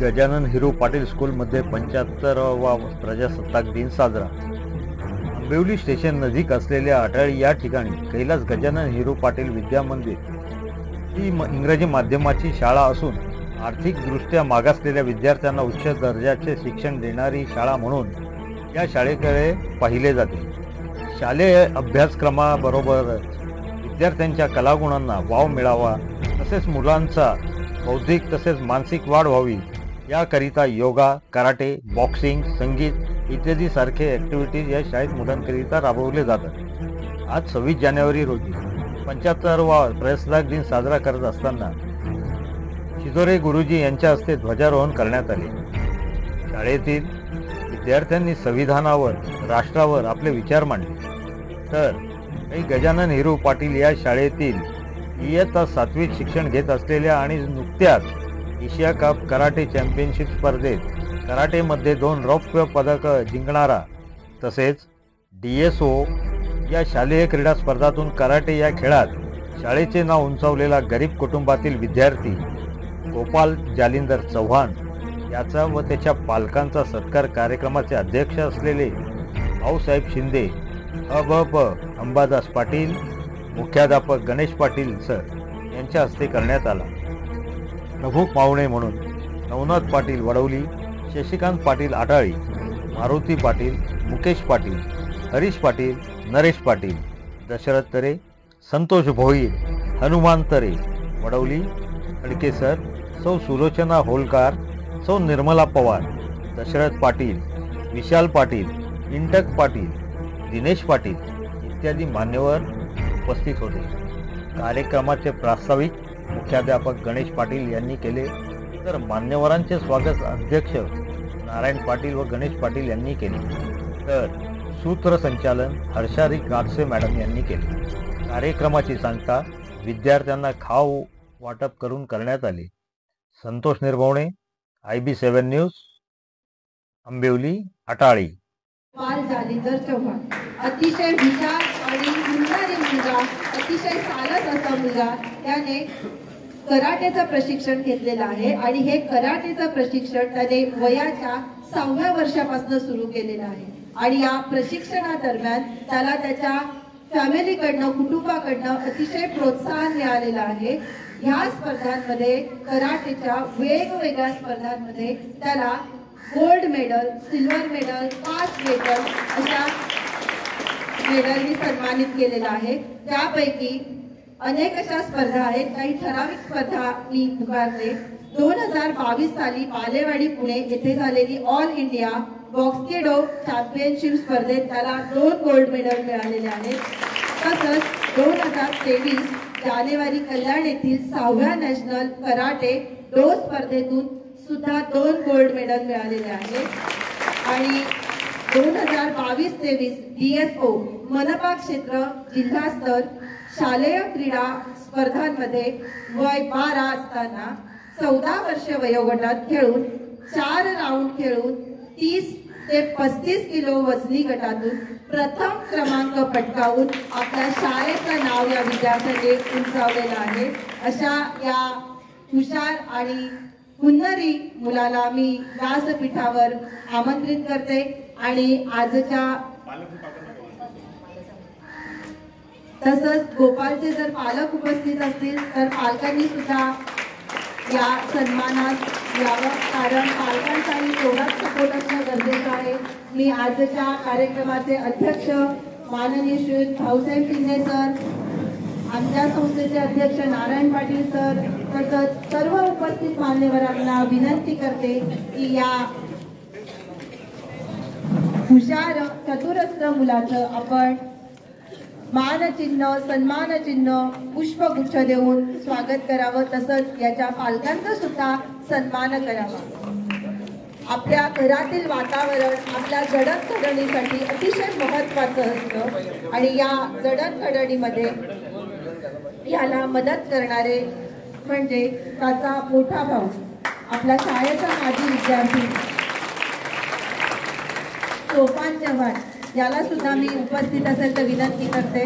गजानन हिरू पाटील स्कूलमध्ये 75वा प्रजासत्ताक दिन साजरा। आंबिवली स्टेशन नजीक असलेल्या अटाळी या ठिकाणी कैलास गजानन हिरू पाटील विद्या मंदिर ही इंग्रजी माध्यमाची शाळा असून आर्थिकदृष्ट्या मागासलेल्या विद्यार्थ्यांना उच्च दर्जाचे शिक्षण देणारी शाळा म्हणून या शाळेकडे पाहिले जाते। शालेय अभ्यासक्रमाबरोबरच विद्यार्थ्यांच्या कलागुणांना वाव मिळावा तसेच मुलांचा बौद्धिक तसेच मानसिक वाढ व्हावी याकरिता योगा, कराटे, बॉक्सिंग, संगीत इत्यादी सारखे ॲक्टिव्हिटीज या शाळेत मुलांकरिता राबवले जातात। आज 26 जानेवारी रोजी 75वा प्रजासत्ताक दिन साजरा करत असताना शिदोरे गुरुजी यांच्या हस्ते ध्वजारोहण करण्यात आले। शाळेतील विद्यार्थ्यांनी संविधानावर, राष्ट्रावर आपले विचार मांडले। तर काही गजानन हिरू पाटील या शाळेतील इयत्ता 7वीत शिक्षण घेत असलेल्या आणि नुकत्याच एशिया कप कराटे चॅम्पियनशिप स्पर्धेत कराटेमध्ये 2 रौप्य पदक जिंकणारा तसेच DSO या शालेय क्रीडा स्पर्धातून कराटे या खेळात शाळेचे नाव उंचावलेला गरीब कुटुंबातील विद्यार्थी गोपाल जालिंदर चव्हाण याचा व त्याच्या पालकांचा सत्कार कार्यक्रमाचे अध्यक्ष असलेले भाऊसाहेब शिंदे, अबप अंबादास पाटील, मुख्याध्यापक गणेश पाटील सर यांच्या हस्ते करण्यात आला। प्रमुख पाहुणे म्हणून नवनाथ पाटील वडवली, शशिकांत पाटील अटाळी, मारुती पाटील, मुकेश पाटील, हरीश पाटील, नरेश पाटील, दशरथ तरे, संतोष भोईर, हनुमान तरे वडवली, खडके सर, सौ सुलोचना होलकार, सौ निर्मला पवार, दशरथ पाटील, विशाल पाटील, इंटक पाटील, दिनेश पाटील इत्यादी मान्यवर उपस्थित होते। कार्यक्रमाचे प्रास्ताविक मुख्याध्यापक गणेश पाटील यांनी केले तर मान्यवरांचे स्वागत अध्यक्ष नारायण पाटील व गणेश पाटील यांनी केले तर सूत्रसंचालन हर्षारी गाडसे मॅडम यांनी केले। कार्यक्रमाची सांगता विद्यार्थ्यांना खाऊ वाटप करून करण्यात आले। Santosh Nirbhavane, IB7 news, Ambivali, Atali. जालिंदर चव्हाण अतिशय हुशार आणि हुशारी मुलगा, अतिशय सालस असा मुलगा, त्याने कराटेचं प्रशिक्षण घेतलेलं आहे आणि हे कराटेचं प्रशिक्षण त्याने वयाच्या 6व्या वर्षापासून सुरू केलेलं आहे आणि या प्रशिक्षणादरम्यान त्याला त्याच्या फॅमिलीकडनं, कुटुंबाकडनं अतिशय प्रोत्साहन मिळालेलं आहे। ह्या स्पर्धांमध्ये, कराटेच्या वेगवेगळ्या स्पर्धांमध्ये त्याला गोल्ड मेडल, सिल्वर मेडल, कास्ट मेडल अशा मेडलनी सन्मानित केलेला आहे। त्यापैकी अनेक अशा स्पर्धा आहेत, काही ठराविक स्पर्धा मी पुकारते। 2022 साली बालेवाडी पुणे येथे झालेली ऑल इंडिया बॉक्सकेडो चॅम्पियनशिप स्पर्धेत त्याला 2 गोल्ड मेडल मिळालेले आहेत। तसंच 2023 जानेवारी कल्याण येथील 6व्या नॅशनल कराटे डो स्पर्धेतून सुद्धा 2 गोल्ड मेडल मिळालेले आहेत आणि 2022-23 DSO मनपा क्षेत्र जिल्हास्तर शालेय क्रीडा स्पर्धांमध्ये वय 12 असताना 14 वर्ष वयोगटात खेळून 4 राऊंड खेळून 30 ते 35 किलो वजनी गटातून प्रथम क्रमांक पटकावून आपल्या शाळेचं नाव या विद्यार्थ्याने उंचावलेलं आहे। अशा या हुशार आणि हुन्नरी मुलाला मी व्यासपीठावर आमंत्रित करते आणि आजच्या तसंच गोपालचे जर पालक उपस्थित असतील तर पालकांनी सुद्धा या सन्मानात यावं, कारण पालकांचाही तेवढाच सपोर्ट असणं गरजेचं आहे। मी आजच्या कार्यक्रमाचे अध्यक्ष माननीय श्री भाऊसाहेब शिंदे सर, आमच्या संस्थेचे अध्यक्ष नारायण पाटील सर तसंच सर्व उपस्थित मान्यवरांना विनंती करते की या हुशार चतुरस्र मुलाचं आपण मानचिन्ह, सन्मानचिन्ह, पुष्पगुच्छ देऊन स्वागत करावं, तसंच याच्या पालकांचा सुद्धा सन्मान करावा। आपल्या घरातील वातावरण आपल्या जडणघडणीसाठी अतिशय महत्त्वाचं असतं आणि या जडणघडणीमध्ये याला मदत करणारे म्हणजे त्याचा मोठा भाऊ, आपल्या शाळेचा माजी विद्यार्थी सोपान चव्हाण, याला सुद्धा मी उपस्थित असेल तर विनंती करते।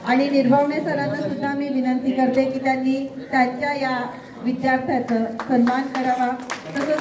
आणि निर्भवणे सरांना सुद्धा मी विनंती करते की त्यांनी त्यांच्या या विद्यार्थ्याचा सन्मान करावा. तसंच